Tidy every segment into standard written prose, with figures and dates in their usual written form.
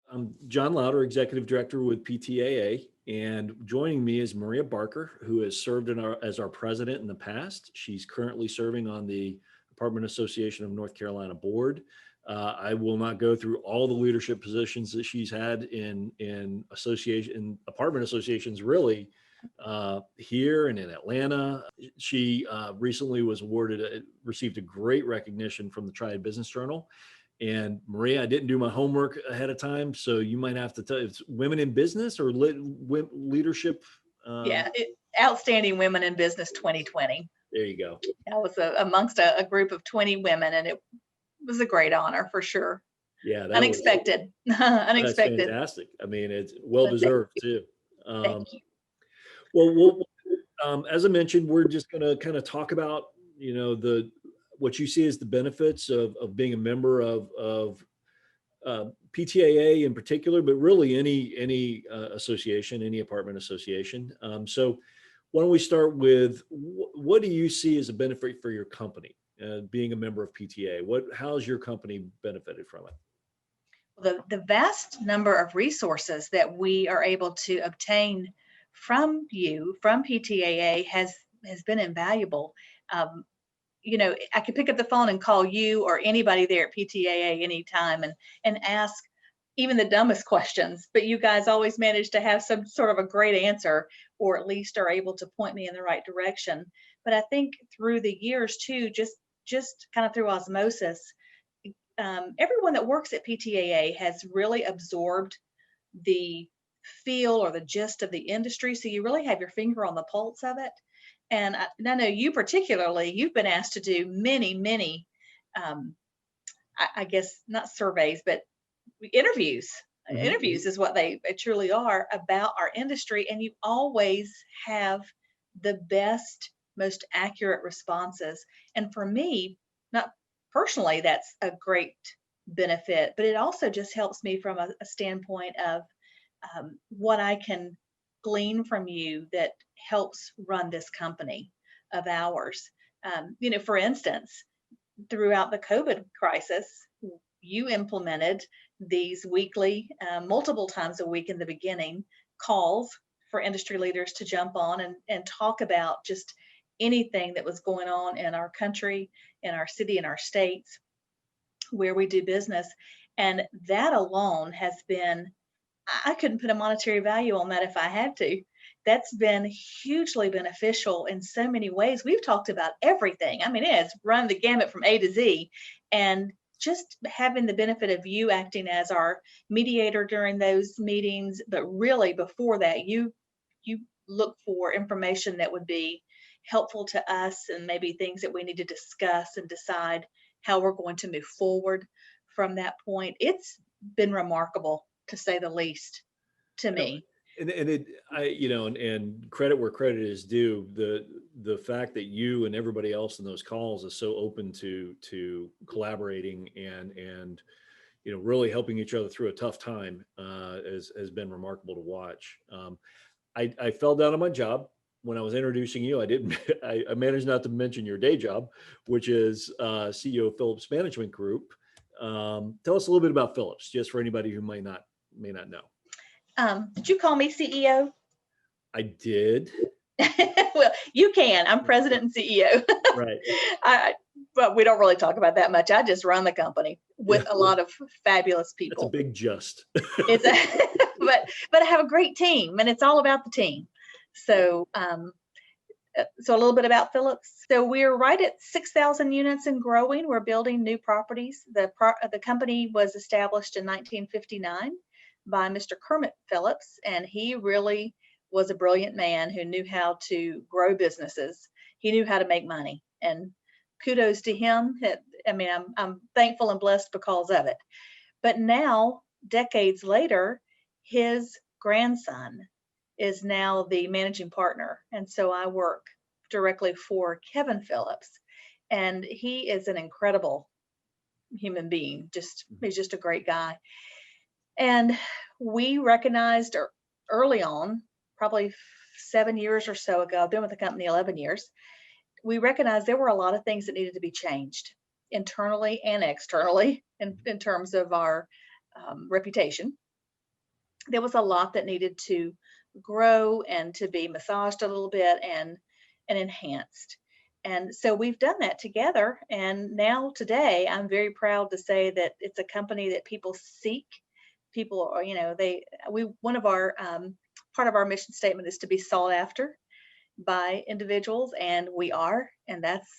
I'm John Louder, Executive Director with PTAA, and joining me is Maria Barker, who has served as our president in the past. She's currently serving on the Apartment Association of North Carolina board. I will not go through all the leadership positions that she's had in apartment associations, really, here and in Atlanta. She recently received a great recognition from the Triad Business Journal. And Maria, I didn't do my homework ahead of time, so you might have to tell. It's women in business or leadership. Yeah, Outstanding Women in Business 2020. There you go. I was amongst a group of 20 women, and it was a great honor for sure. Yeah, unexpected. Unexpected. That's fantastic. I mean, it's well deserved too. Thank you. Well, as I mentioned, we're just going to kind of talk about what you see as the benefits of being a member of PTAA in particular, but really any association, any apartment association. So why don't we start with what do you see as a benefit for your company being a member of PTAA? How's your company benefited from it? The vast number of resources that we are able to obtain from PTAA has been invaluable. I could pick up the phone and call you or anybody there at PTAA anytime and ask even the dumbest questions, but you guys always manage to have some sort of a great answer, or at least are able to point me in the right direction. But I think through the years too, just kind of through osmosis, everyone that works at PTAA has really absorbed the feel or the gist of the industry. So you really have your finger on the pulse of it. And I know you particularly, you've been asked to do many, I guess not surveys, but interviews. Mm-hmm. Interviews is what they truly are about our industry. And you always have the best, most accurate responses. And for me, not personally, that's a great benefit, but it also just helps me from a standpoint of what I can glean from you that helps run this company of ours. For instance, throughout the COVID crisis, you implemented these weekly, multiple times a week in the beginning, calls for industry leaders to jump on and talk about just anything that was going on in our country, in our city, in our states, where we do business. And that alone has been, I couldn't put a monetary value on that if I had to. That's been hugely beneficial in so many ways. We've talked about everything. I mean, it's run the gamut from A to Z. And just having the benefit of you acting as our mediator during those meetings, but really before that, you look for information that would be helpful to us and maybe things that we need to discuss and decide how we're going to move forward from that point. It's been remarkable, to say the least, to me. And credit where credit is due. The fact that you and everybody else in those calls is so open to collaborating and really helping each other through a tough time has been remarkable to watch. I fell down on my job when I was introducing you. I managed not to mention your day job, which is CEO of Phillips Management Group. Tell us a little bit about Phillips, just for anybody who may not know. Did you call me CEO? I did. Well, you can. I'm president and CEO. Right. But we don't really talk about that much. I just run the company with a lot of fabulous people. That's a big just. But I have a great team, and it's all about the team. So a little bit about Phillips. So we're right at 6,000 units and growing. We're building new properties. The company was established in 1959 by Mr. Kermit Phillips, and he really was a brilliant man who knew how to grow businesses. He knew how to make money, and kudos to him. I'm thankful and blessed because of it. But now, decades later, his grandson is now the managing partner. And so I work directly for Kevin Phillips, and he is an incredible human being. He's just a great guy. And we recognized early on, probably 7 years or so ago, I've been with the company 11 years, we recognized there were a lot of things that needed to be changed internally and externally in terms of our reputation. there was a lot that needed to grow and to be massaged a little bit and enhanced. And so we've done that together. And now today, I'm very proud to say that it's a company that people seek. People are, one of our part of our mission statement is to be sought after by individuals, and we are, and that's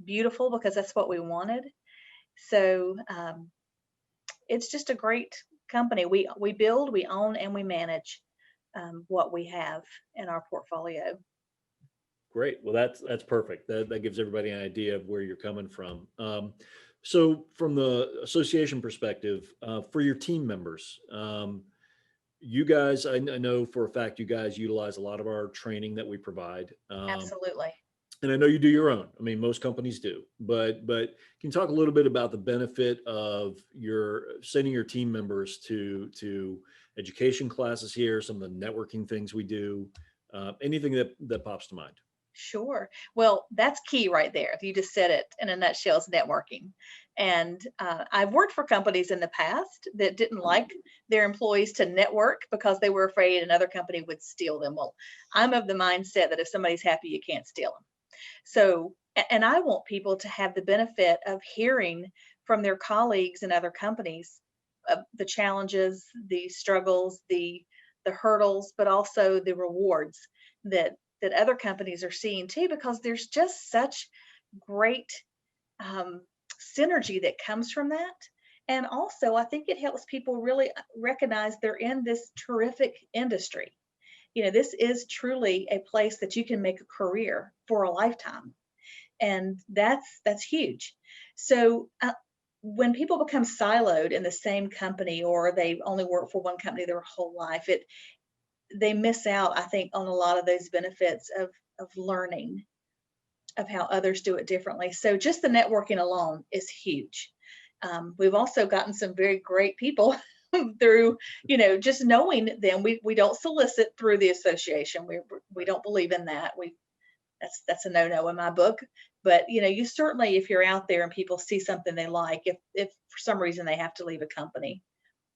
beautiful because that's what we wanted. So it's just a great company. We build, we own, and we manage what we have in our portfolio. Great. Well, that's perfect. That gives everybody an idea of where you're coming from. So from the association perspective, for your team members, you guys, I know for a fact you guys utilize a lot of our training that we provide. Absolutely. And I know you do your own. I mean, most companies do, but can you talk a little bit about the benefit of your sending your team members to education classes here, some of the networking things we do, anything that pops to mind? Sure. Well, that's key right there. You just said it in a nutshell, is networking. And I've worked for companies in the past that didn't like their employees to network because they were afraid another company would steal them. Well, I'm of the mindset that if somebody's happy, you can't steal them. So, and I want people to have the benefit of hearing from their colleagues in other companies the challenges, the struggles, the hurdles, but also the rewards that other companies are seeing too, because there's just such great um, synergy that comes from that. And also, I think it helps people really recognize they're in this terrific industry. This is truly a place that you can make a career for a lifetime, and that's huge. So when people become siloed in the same company, or they only work for one company their whole life, they miss out, I think, on a lot of those benefits of learning of how others do it differently. So just the networking alone is huge. We've also gotten some very great people through, just knowing them. We don't solicit through the association. We don't believe in that. That's a no-no in my book. But you certainly, if you're out there and people see something they like, if for some reason they have to leave a company,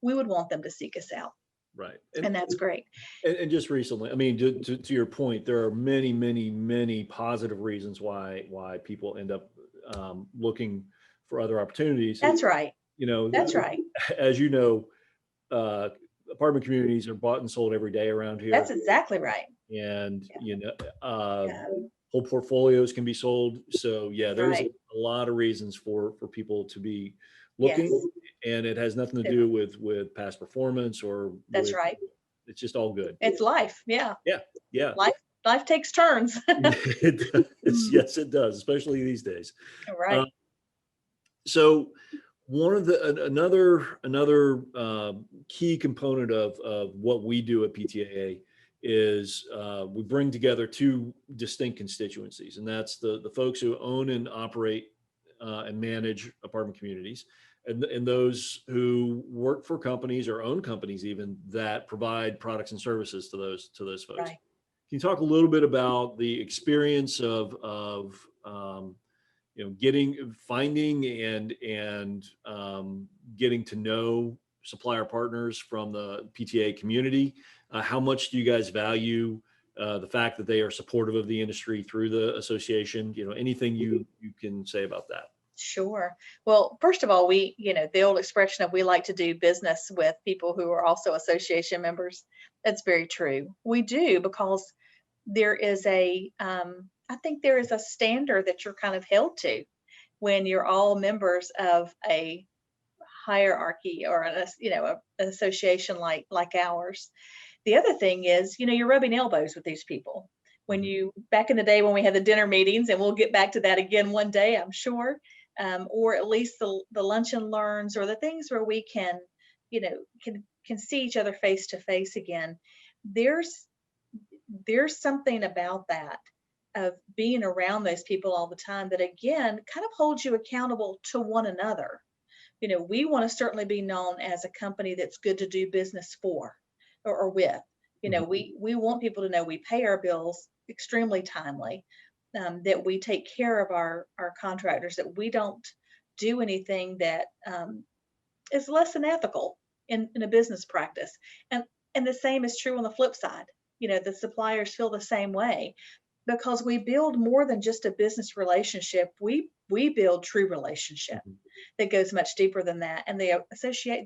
we would want them to seek us out. Right. And that's great. And just recently, I mean, to your point, there are many, many, many positive reasons why people end up looking for other opportunities. That's right. That's That's right. As you know, apartment communities are bought and sold every day around here, That's exactly right. and Yeah. whole portfolios can be sold. So yeah, there's Right. a lot of reasons for people to be Yes. looking, and it has nothing to do with past performance or That's with. right. It's just all good. It's life. Yeah. Yeah, yeah. Life takes turns. It does. Yes, it does, especially these days. Right. Um, so one of the another key component of what we do at PTAA is we bring together two distinct constituencies, and that's the folks who own and operate and manage apartment communities, and those who work for companies or own companies even that provide products and services to those folks. Right. Can you talk a little bit about the experience of finding and getting to know supplier partners from the PTA community? How much do you guys value the fact that they are supportive of the industry through the association? Anything you can say about that? Sure. Well, first of all, the old expression of we like to do business with people who are also association members, that's very true. We do, because there is I think there is a standard that you're kind of held to when you're all members of a hierarchy, or an association like ours. The other thing is, you're rubbing elbows with these people. When back in the day when we had the dinner meetings, and we'll get back to that again one day, I'm sure, or at least the lunch and learns, or the things where we can, can see each other face to face again. There's something about that, of being around those people all the time, that again kind of holds you accountable to one another. We want to certainly be known as a company that's good to do business for, or with. We want people to know we pay our bills extremely timely, that we take care of our contractors, that we don't do anything that is less than ethical in a business practice. And And the same is true on the flip side. The suppliers feel the same way because we build more than just a business relationship. We build true relationship Mhm. that goes much deeper than that. And the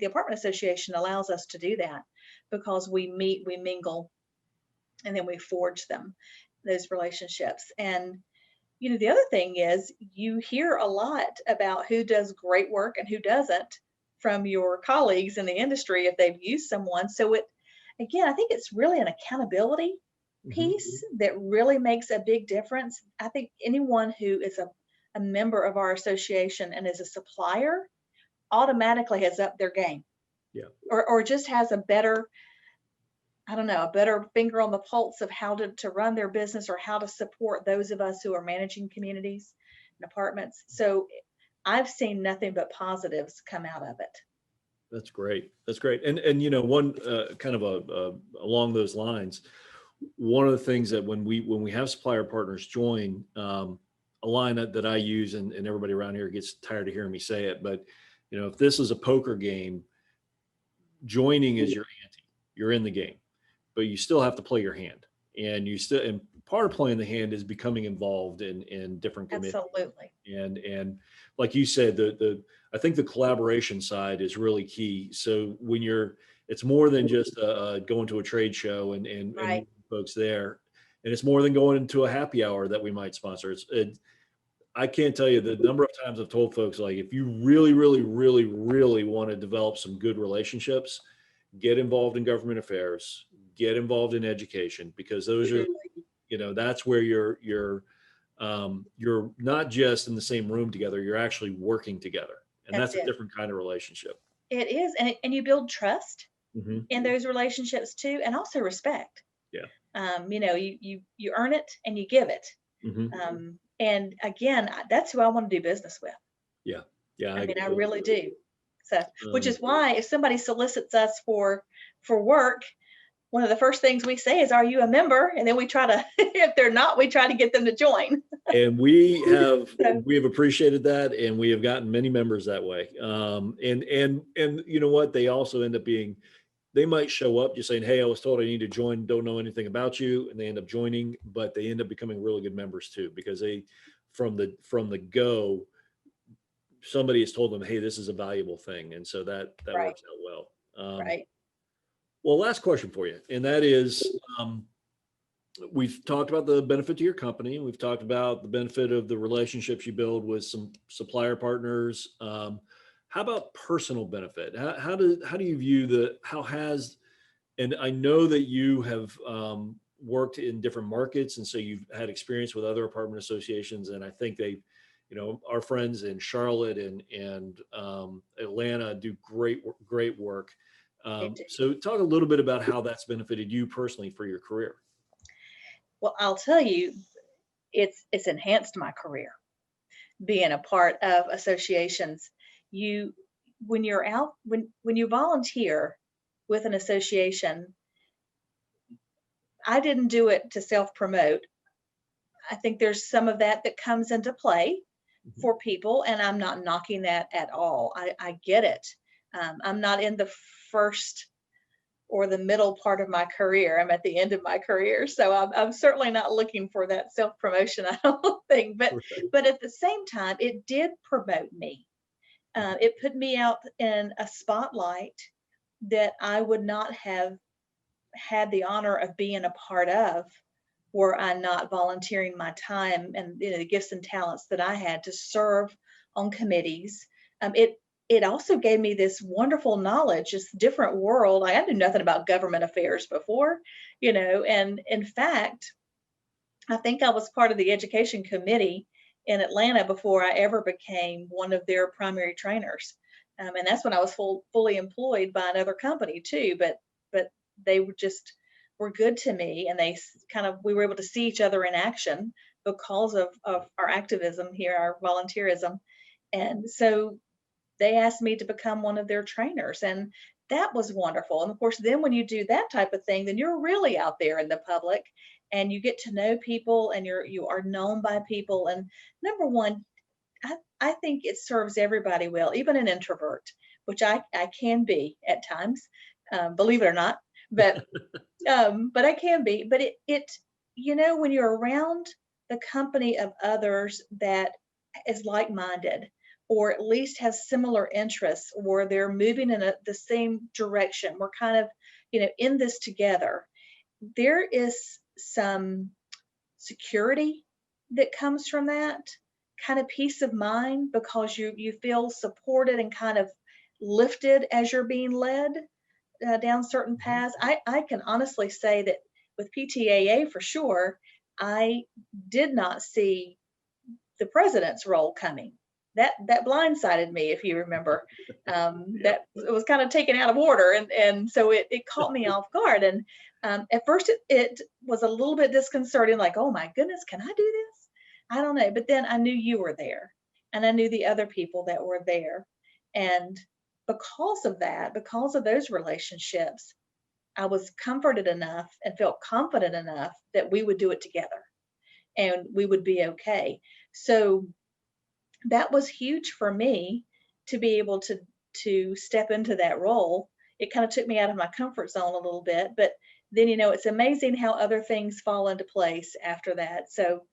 apartment association allows us to do that because we meet, we mingle, and then we forge those relationships. And the other thing is you hear a lot about who does great work and who doesn't from your colleagues in the industry if they've used someone. So again, I think it's really an accountability Mhm. piece that really makes a big difference. I think anyone who is a member of our association and is a supplier automatically has upped their game, Yeah. or just has a better, I don't know, a better finger on the pulse of how to run their business or how to support those of us who are managing communities and apartments. So I've seen nothing but positives come out of it. That's great. That's great. And one kind of along those lines, one of the things that when we have supplier partners join, a line that I use, and everybody around here gets tired of hearing me say it, but if this is a poker game, joining is your ante. You're in the game, but you still have to play your hand, and part of playing the hand is becoming involved in different committees. Absolutely. And like you said, the I think the collaboration side is really key. So it's more than just going to a trade show and Right. meeting folks there, and it's more than going into a happy hour that we might sponsor. I can't tell you the number of times I've told folks, like, if you really, really, really, really want to develop some good relationships, get involved in government affairs, get involved in education, because those are, Truly. that's where you're not just in the same room together, you're actually working together. And That's that's a it. different kind of relationship. It is. And you build trust Hmm. in those relationships too, and also respect. Yeah. You earn it and you give it. Hmm. And again, that's who I want to do business with. Yeah. Yeah. I I mean, I totally really agree. do. So, which Um, is why if somebody solicits us for work, one of the first things we say is, "Are you a member?" And then we try to, if they're not, we try to get them to join. and we have So, we have appreciated that, and we have gotten many members that way. And you know what? They also end up being, they might show up just saying, "Hey, I was told I need to join, don't know anything about you," and they end up joining, but they end up becoming really good members too, because from the go, somebody has told them, "Hey, this is a valuable thing," and so that right, works out well. right. Well, last question for you, and that is, we've talked about the benefit to your company. We've talked about the benefit of the relationships you build with some supplier partners. How about personal benefit? How do you view and I know that you have worked in different markets, and so you've had experience with other apartment associations, and I think our friends in Charlotte and Atlanta do great work. They do. So talk a little bit about how that's benefited you personally for your career. Well, I'll tell you, it's enhanced my career being a part of associations. You when you're out when you volunteer with an association, I didn't do it to self promote. I think there's some of that comes into play Mhm. for people, and I'm not knocking that at all. I get it. I'm not in the first or the middle part of my career. I'm at the end of my career, so I'm certainly not looking for that self promotion. I don't think, but at the same time, it did promote me. It put me out in a spotlight that I would not have had the honor of being a part of were I not volunteering my time and the gifts and talents that I had to serve on committees. It also gave me this wonderful knowledge, this different world. I knew nothing about government affairs before, and in fact, I think I was part of the education committee in Atlanta before I ever became one of their primary trainers. And that's when I was fully employed by another company too. But they were good to me, and we were able to see each other in action because of our activism here, our volunteerism. And so they asked me to become one of their trainers, and that was wonderful. And of course, then when you do that type of thing, then you're really out there in the public and you get to know people, and you are known by people. And number one, I think it serves everybody well, even an introvert, which I can be at times, believe it or not. but I can be. But when you're around the company of others that is like-minded, or at least has similar interests, or they're moving in the same direction, we're kind of, in this together. There is some security that comes from that, kind of peace of mind, because you feel supported and kind of lifted as you're being led down certain paths. I can honestly say that with PTAA for sure, I did not see the president's role coming. That blindsided me, if you remember. That it was kind of taken out of order, and so it caught me off guard. And at first it was a little bit disconcerting, like, oh my goodness, can I do this? I don't know. But then I knew you were there, and I knew the other people that were there, and because of that, because of those relationships, I was comforted enough and felt confident enough that we would do it together and we would be okay. So that was huge for me to be able to step into that role. It kind of took me out of my comfort zone a little bit, but then it's amazing how other things fall into place after that. So,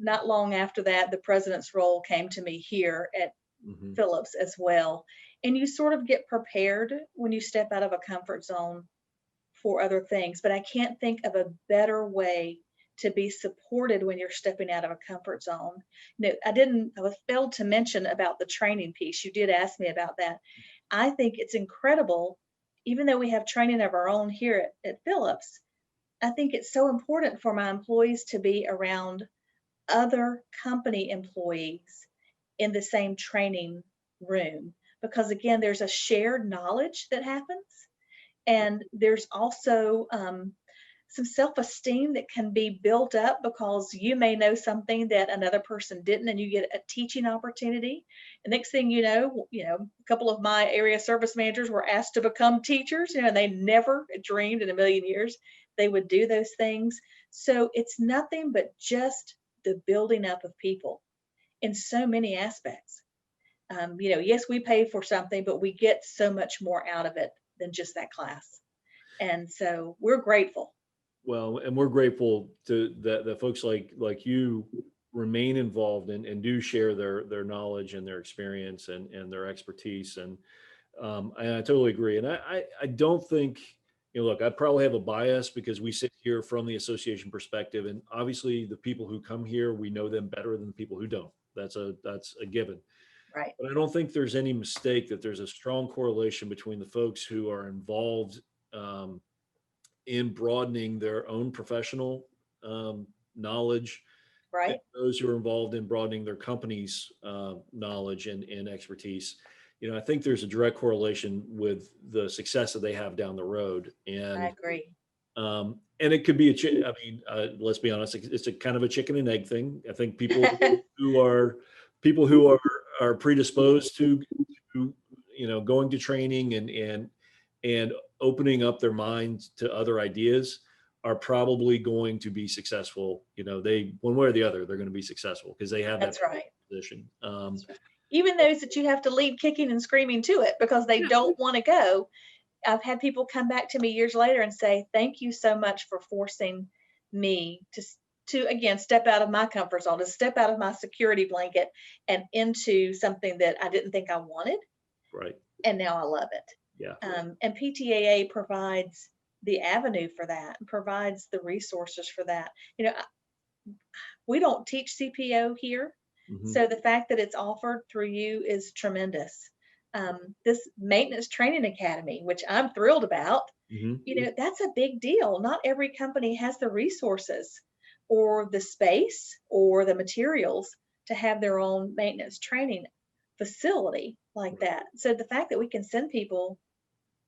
not long after that, the president's role came to me here at Phillips as well. And you sort of get prepared when you step out of a comfort zone for other things. But I can't think of a better way to be supported when you're stepping out of a comfort zone. I was failed to mention about the training piece. You did ask me about that. I think it's incredible, even though we have training of our own here at Phillips, I think it's so important for my employees to be around other company employees in the same training room, because again, there's a shared knowledge that happens, and there's also some self-esteem that can be built up because you may know something that another person didn't, and you get a teaching opportunity. And next thing you know, a couple of my area service managers were asked to become teachers, and they never dreamed in a million years they would do those things. So it's nothing but just the building up of people in so many aspects. Yes, we pay for something, but we get so much more out of it than just that class. And so we're grateful. Well, and we're grateful to that folks like you remain involved and do share their knowledge and their experience and their expertise. And I totally agree. And I don't think, look, I probably have a bias because we sit here from the association perspective, and obviously the people who come here, we know them better than the people who don't. That's a given. Right. But I don't think there's any mistake that there's a strong correlation between the folks who are involved in broadening their own professional knowledge, and Right. those who are involved in broadening their company's knowledge and expertise. I think there's a direct correlation with the success that they have down the road. I agree. And it could be let's be honest, it's a kind of a chicken and egg thing. I think who are people who are predisposed to going to training and opening up their minds to other ideas are probably going to be successful. They, one way or the other, they're going to be successful because they have That's that right. position. That's right. Even those that you have to lead kicking and screaming to it because they don't want to go. I've had people come back to me years later and say, thank you so much for forcing me to again, step out of my comfort zone, to step out of my security blanket and into something that I didn't think I wanted. Right. And now I love it. Yeah. And PTAA provides the avenue for that and provides the resources for that. We don't teach CPO here. So the fact that it's offered through you is tremendous. This maintenance training academy, which I'm thrilled about, that's a big deal. Not every company has the resources or the space or the materials to have their own maintenance training facility like that. So the fact that we can send people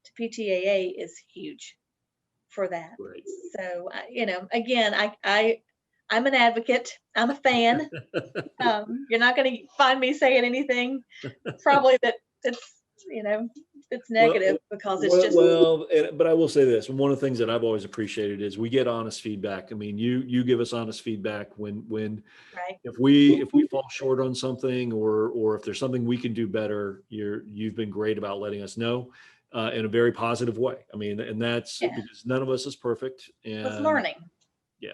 to PTAA is huge for that. Right. So, again, I'm an advocate. I'm a fan. You're not going to find me saying anything probably it's negative, because it's just. But I will say this. One of the things that I've always appreciated is we get honest feedback. I mean, you give us honest feedback when Right. if we fall short on something or if there's something we can do better, you've been great about letting us know. in a very positive way. I mean, and that's Yeah. because none of us is perfect, It's and learning. yeah,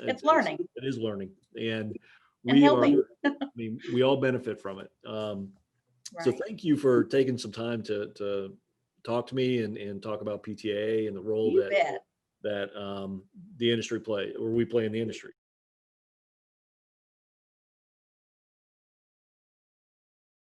It's learning it is learning, and and we are. helping. I mean, we all benefit from it. So Right. thank you for taking some time to talk to me and talk about PTAA and the role You bet. that the industry play or we play in the industry.